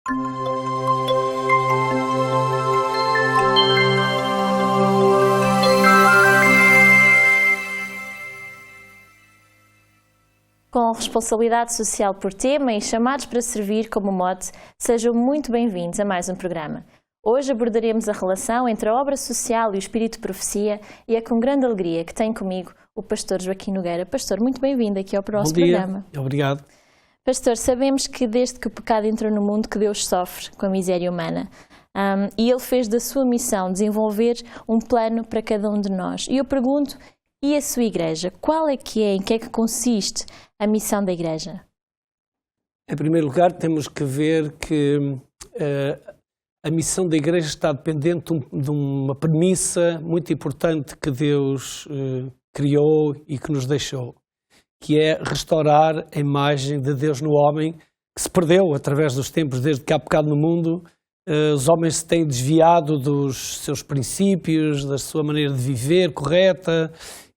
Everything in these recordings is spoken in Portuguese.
Com responsabilidade social por tema e chamados para servir como mote, sejam muito bem-vindos a mais um programa. Hoje abordaremos a relação entre a obra social e o espírito de profecia e é com grande alegria que tenho comigo o pastor Joaquim Nogueira. Pastor, muito bem-vindo aqui ao nosso programa. Obrigado. Pastor, sabemos que desde que o pecado entrou no mundo que Deus sofre com a miséria humana e Ele fez da sua missão desenvolver um plano para cada um de nós. E eu pergunto, e a sua igreja? Qual é que é, em que é que consiste a missão da igreja? Em primeiro lugar, temos que ver que a missão da igreja está dependente de uma premissa muito importante que Deus criou e que nos deixou, que é restaurar a imagem de Deus no homem, que se perdeu através dos tempos, desde que há pecado no mundo. Os homens se têm desviado dos seus princípios, da sua maneira de viver correta,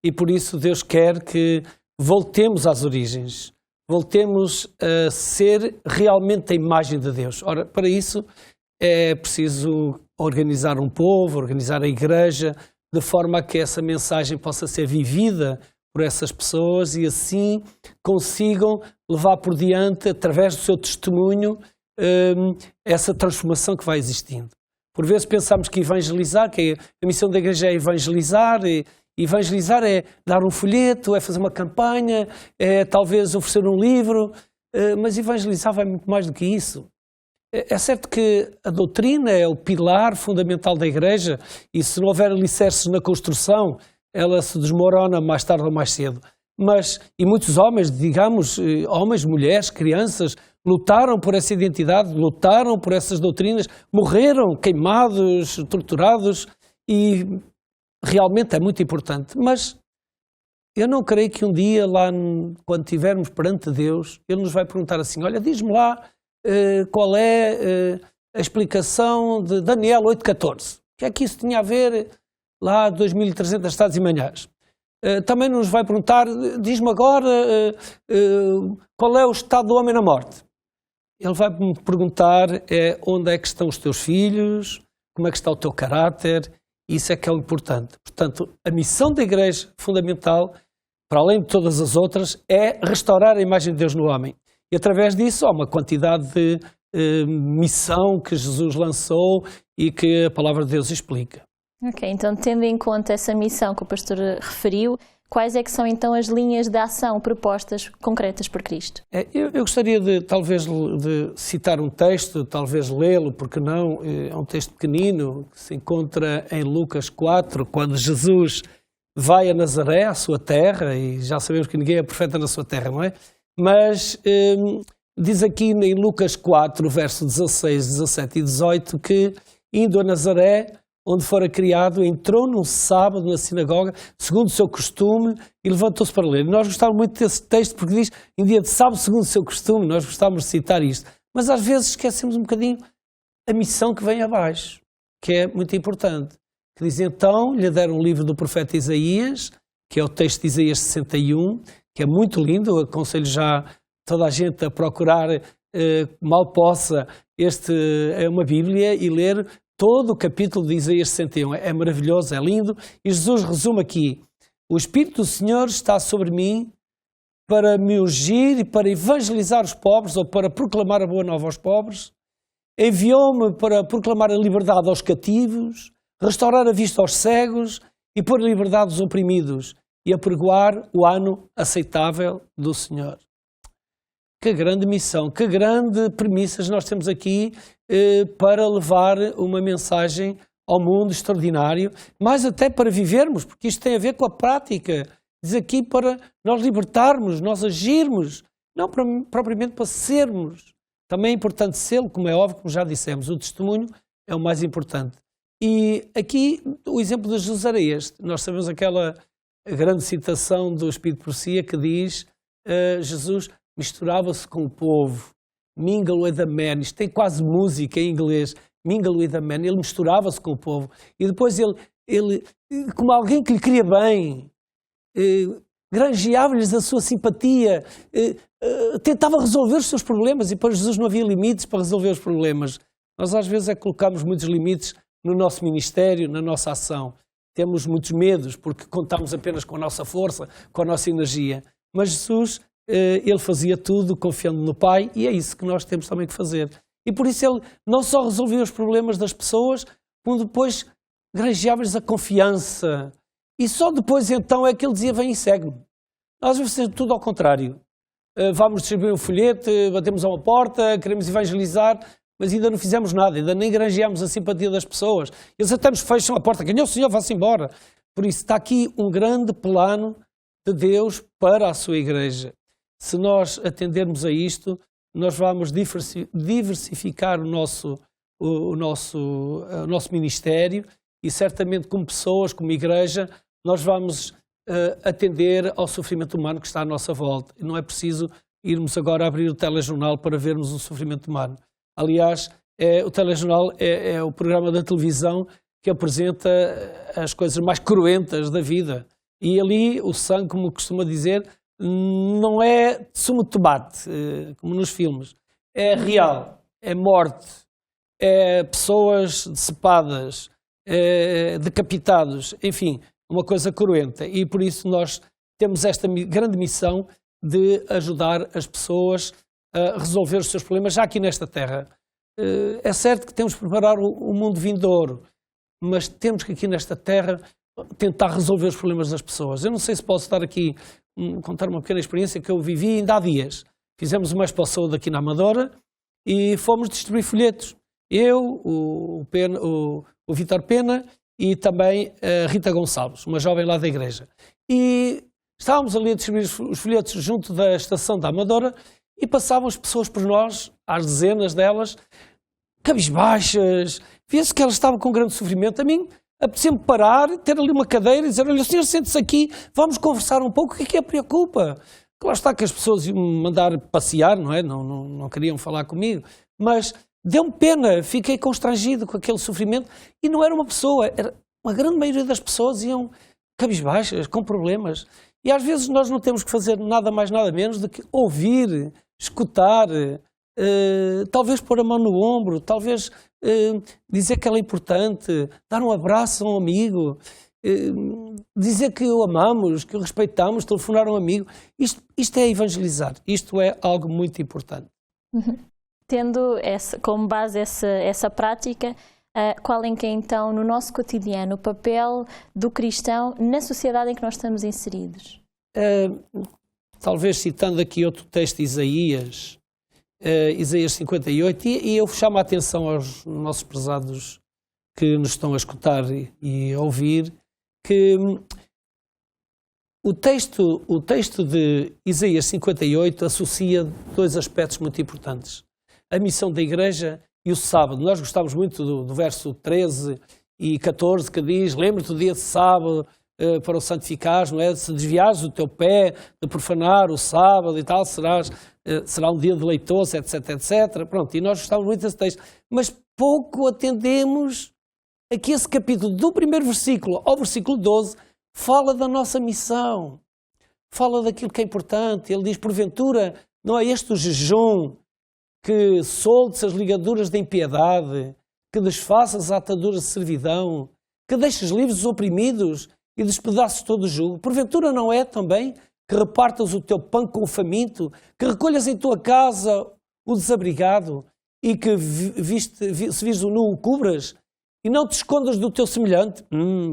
e por isso Deus quer que voltemos às origens, voltemos a ser realmente a imagem de Deus. Ora, para isso é preciso organizar um povo, organizar a igreja, de forma a que essa mensagem possa ser vivida por essas pessoas e assim consigam levar por diante, através do seu testemunho, essa transformação que vai existindo. Por vezes pensamos que evangelizar, que a missão da igreja é evangelizar, e evangelizar é dar um folheto, é fazer uma campanha, é talvez oferecer um livro, mas evangelizar vai muito mais do que isso. É certo que a doutrina é o pilar fundamental da igreja e se não houver alicerces na construção, ela se desmorona mais tarde ou mais cedo. E muitos homens, digamos, homens, mulheres, crianças, lutaram por essa identidade, lutaram por essas doutrinas, morreram queimados, torturados e realmente é muito importante. Mas eu não creio que um dia, lá quando estivermos perante Deus, Ele nos vai perguntar assim, olha, diz-me lá qual é a explicação de Daniel 8,14. O que é que isso tinha a ver lá 2.300 estados e manhãs? Também nos vai perguntar, diz-me agora qual é o estado do homem na morte. Ele vai me perguntar onde é que estão os teus filhos, como é que está o teu caráter, isso é que é o importante. Portanto, a missão da igreja fundamental, para além de todas as outras, é restaurar a imagem de Deus no homem. E através disso há uma quantidade de missão que Jesus lançou e que a palavra de Deus explica. Ok, então tendo em conta essa missão que o pastor referiu, quais é que são então as linhas de ação propostas concretas por Cristo? Eu gostaria talvez de citar um texto, talvez lê-lo, porque não, é um texto pequenino, que se encontra em Lucas 4, quando Jesus vai a Nazaré, à sua terra, e já sabemos que ninguém é profeta na sua terra, não é? Mas diz aqui em Lucas 4, verso 16, 17 e 18, que indo a Nazaré, onde fora criado, entrou num sábado na sinagoga, segundo o seu costume, e levantou-se para ler. E nós gostávamos muito desse texto, porque diz, em dia de sábado, segundo o seu costume, nós gostávamos de citar isto. Mas às vezes esquecemos um bocadinho a missão que vem abaixo, que é muito importante. Que diz, então, lhe deram um livro do profeta Isaías, que é o texto de Isaías 61, que é muito lindo, eu aconselho já toda a gente a procurar, mal possa, é uma Bíblia e ler todo o capítulo de Isaías 61. É maravilhoso, é lindo. E Jesus resume aqui, o Espírito do Senhor está sobre mim para me ungir e para evangelizar os pobres, ou para proclamar a boa nova aos pobres. Enviou-me para proclamar a liberdade aos cativos, restaurar a vista aos cegos e pôr a liberdade aos oprimidos e apregoar o ano aceitável do Senhor. Que grande missão, que grande premissas nós temos aqui para levar uma mensagem ao mundo extraordinário, mas até para vivermos, porque isto tem a ver com a prática. Diz aqui para nós libertarmos, nós agirmos, não propriamente para sermos. Também é importante ser, como é óbvio, como já dissemos, o testemunho é o mais importante. E aqui o exemplo de Jesus era este. Nós sabemos aquela grande citação do Espírito de Profecia que diz Jesus misturava-se com o povo, mingle with the man, isto tem quase música em inglês, mingle with the man, ele misturava-se com o povo e depois ele como alguém que lhe queria bem, granjeava-lhes a sua simpatia, tentava resolver os seus problemas e para Jesus não havia limites para resolver os problemas. Nós às vezes colocamos muitos limites no nosso ministério, na nossa ação. Temos muitos medos porque contamos apenas com a nossa força, com a nossa energia. Mas Jesus, ele fazia tudo confiando no Pai e é isso que nós temos também que fazer. E por isso ele não só resolvia os problemas das pessoas, como depois granjeava-lhes a confiança. E só depois então é que ele dizia, vem e segue-me. Nós vamos fazer tudo ao contrário. Vamos distribuir um folheto, batemos a uma porta, queremos evangelizar, mas ainda não fizemos nada, ainda nem granjeamos a simpatia das pessoas. Eles até nos fecham a porta, ganhou o Senhor, vá-se embora. Por isso está aqui um grande plano de Deus para a sua igreja. Se nós atendermos a isto, nós vamos diversificar o nosso ministério e certamente como pessoas, como igreja, nós vamos atender ao sofrimento humano que está à nossa volta. E não é preciso irmos agora abrir o telejornal para vermos o sofrimento humano. Aliás, o telejornal é o programa da televisão que apresenta as coisas mais cruentas da vida. E ali o sangue, como costuma dizer, não é sumo de tomate, como nos filmes. É real, é morte, é pessoas decepadas, decapitados, enfim, uma coisa cruenta. E por isso nós temos esta grande missão de ajudar as pessoas a resolver os seus problemas já aqui nesta terra. É certo que temos que preparar o mundo vindouro, mas temos que aqui nesta terra tentar resolver os problemas das pessoas. Eu não sei se posso estar aqui contar uma pequena experiência que eu vivi ainda há dias. Fizemos uma Expo Saúde aqui na Amadora e fomos distribuir folhetos. Eu, o Vítor Pena e também a Rita Gonçalves, uma jovem lá da igreja. E estávamos ali a distribuir os folhetos junto da estação da Amadora e passavam as pessoas por nós, às dezenas delas, cabisbaixas, via-se que elas estavam com grande sofrimento. A mim apetecia-me parar, ter ali uma cadeira e dizer, olha, o senhor sente-se aqui, vamos conversar um pouco, o que é a preocupa? Claro está que as pessoas iam me mandar passear, não é? Não queriam falar comigo, mas deu-me pena, fiquei constrangido com aquele sofrimento e não era uma pessoa, era uma grande maioria das pessoas iam cabisbaixas, com problemas. E às vezes nós não temos que fazer nada mais, nada menos do que ouvir, escutar, talvez pôr a mão no ombro, talvez dizer que ela é importante, dar um abraço a um amigo, dizer que o amamos, que o respeitamos, telefonar a um amigo. Isto é evangelizar, isto é algo muito importante. Tendo como base essa prática, qual é que é então no nosso cotidiano o papel do cristão na sociedade em que nós estamos inseridos? Talvez citando aqui outro texto de Isaías 58, e eu chamo a atenção aos nossos prezados que nos estão a escutar e a ouvir, que o texto de Isaías 58 associa dois aspectos muito importantes. A missão da igreja e o sábado. Nós gostamos muito do verso 13 e 14 que diz, lembra-te do dia de sábado para o santificares, não é? Se desviares o teu pé de profanar o sábado e tal, será um dia deleitoso, etc, etc. Pronto, e nós gostamos muito desse texto. Mas pouco atendemos a que esse capítulo, do primeiro versículo ao versículo 12, fala da nossa missão. Fala daquilo que é importante. Ele diz, porventura, não é este o jejum que soltes as ligaduras da impiedade, que desfaças a atadura de servidão, que deixes livres os oprimidos e despedaçes todo o jugo. Porventura não é também que repartas o teu pão com o faminto, que recolhas em tua casa o desabrigado e que se vires o nu o cubras e não te escondas do teu semelhante?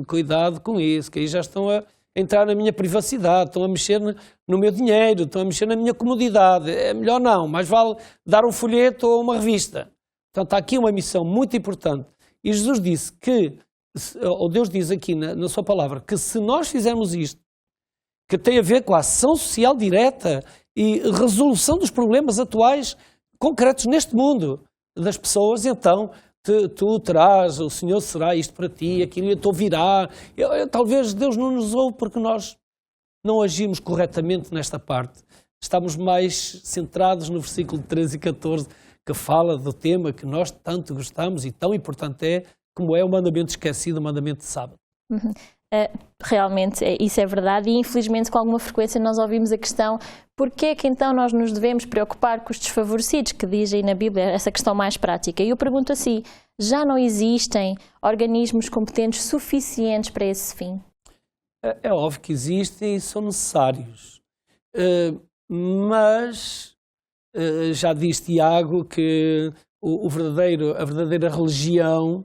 Cuidado com isso, que aí já estão a entrar na minha privacidade, estão a mexer no meu dinheiro, estão a mexer na minha comodidade. É melhor não, mais vale dar um folheto ou uma revista. Portanto, há aqui uma missão muito importante. E Jesus disse que, ou Deus diz aqui na sua palavra, que se nós fizermos isto, que tem a ver com a ação social direta e resolução dos problemas atuais, concretos neste mundo das pessoas, então tu terás, o Senhor será isto para ti, aquilo, tu ouvirá. Talvez Deus não nos ouve porque nós não agimos corretamente nesta parte. Estamos mais centrados no versículo 13 e 14, que fala do tema que nós tanto gostamos e tão importante é, como é o mandamento esquecido, o mandamento de sábado. Realmente, isso é verdade, e infelizmente com alguma frequência nós ouvimos a questão: porquê é que então nós nos devemos preocupar com os desfavorecidos, que diz aí na Bíblia, essa questão mais prática? E eu pergunto assim: já não existem organismos competentes suficientes para esse fim? É óbvio que existem e são necessários, mas já diz Tiago que a verdadeira religião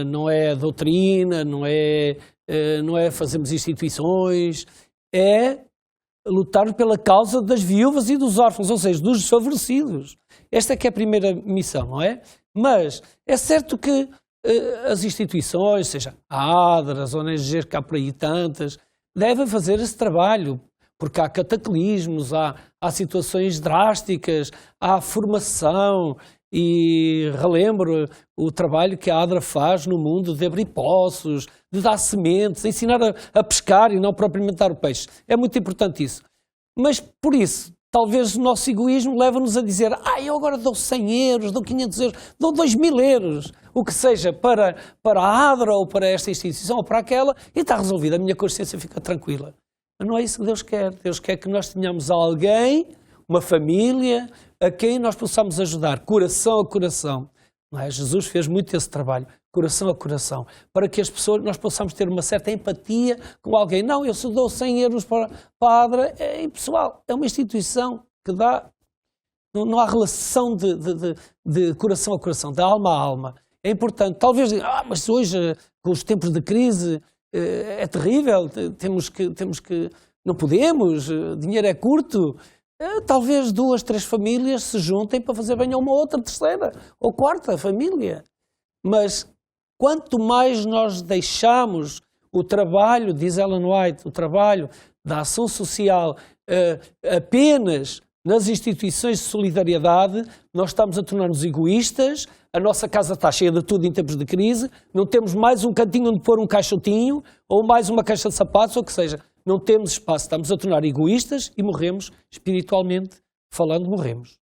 não é a doutrina, não é fazermos instituições, é lutar pela causa das viúvas e dos órfãos, ou seja, dos desfavorecidos. Esta é que é a primeira missão, não é? Mas é certo que as instituições, seja a ADRA, as ONGs, que há por aí tantas, devem fazer esse trabalho, porque há cataclismos, há situações drásticas, há formação, e relembro o trabalho que a ADRA faz no mundo de abrir poços, de dar sementes, ensinar a pescar e não propriamente dar o peixe. É muito importante isso. Mas por isso, talvez o nosso egoísmo leva-nos a dizer: eu agora dou 100 euros, dou 500 euros, dou 2000 euros, o que seja, para a ADRA ou para esta instituição ou para aquela, e está resolvido, a minha consciência fica tranquila. Mas não é isso que Deus quer. Deus quer que nós tenhamos alguém, uma família, a quem nós possamos ajudar, coração a coração. Não é? Jesus fez muito esse trabalho, coração a coração, para que as pessoas, nós possamos ter uma certa empatia com alguém. Não, eu se dou 100 euros para a ADRA, é impessoal, é uma instituição que dá, não há relação de coração a coração, de alma a alma. É importante, talvez, mas hoje, com os tempos de crise, é terrível, temos que, não podemos, dinheiro é curto. Talvez 2, 3 famílias se juntem para fazer bem a uma outra, terceira ou quarta família. Mas quanto mais nós deixamos o trabalho, diz Ellen White, o trabalho da ação social apenas nas instituições de solidariedade, nós estamos a tornar-nos egoístas, a nossa casa está cheia de tudo em tempos de crise, não temos mais um cantinho onde pôr um caixotinho, ou mais uma caixa de sapatos, ou o que seja. Não temos espaço, estamos a tornar egoístas e morremos, espiritualmente falando, morremos.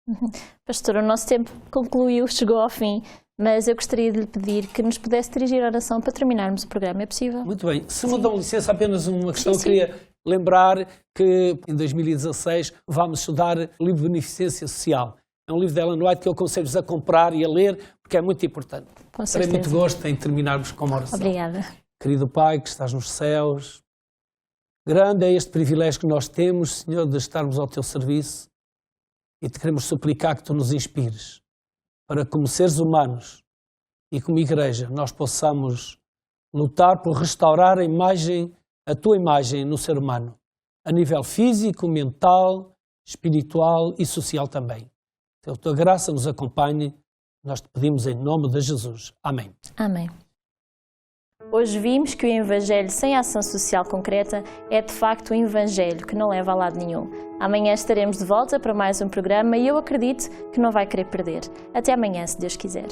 Pastor, o nosso tempo concluiu, chegou ao fim, mas eu gostaria de lhe pedir que nos pudesse dirigir a oração para terminarmos o programa, é possível? Muito bem. Se me dão licença, apenas uma questão. Sim. Eu queria lembrar que em 2016 vamos estudar o livro de Beneficência Social. É um livro de Ellen White que eu aconselho-vos a comprar e a ler, porque é muito importante. Com certeza. Terei muito gosto em terminarmos com uma oração. Obrigada. Querido Pai, que estás nos céus, grande é este privilégio que nós temos, Senhor, de estarmos ao Teu serviço, e te queremos suplicar que Tu nos inspires para, como seres humanos e como igreja, nós possamos lutar por restaurar a Tua imagem no ser humano, a nível físico, mental, espiritual e social também. Que a Tua graça nos acompanhe, nós te pedimos em nome de Jesus. Amém. Amém. Hoje vimos que o Evangelho sem ação social concreta é de facto um Evangelho que não leva a lado nenhum. Amanhã estaremos de volta para mais um programa e eu acredito que não vai querer perder. Até amanhã, se Deus quiser.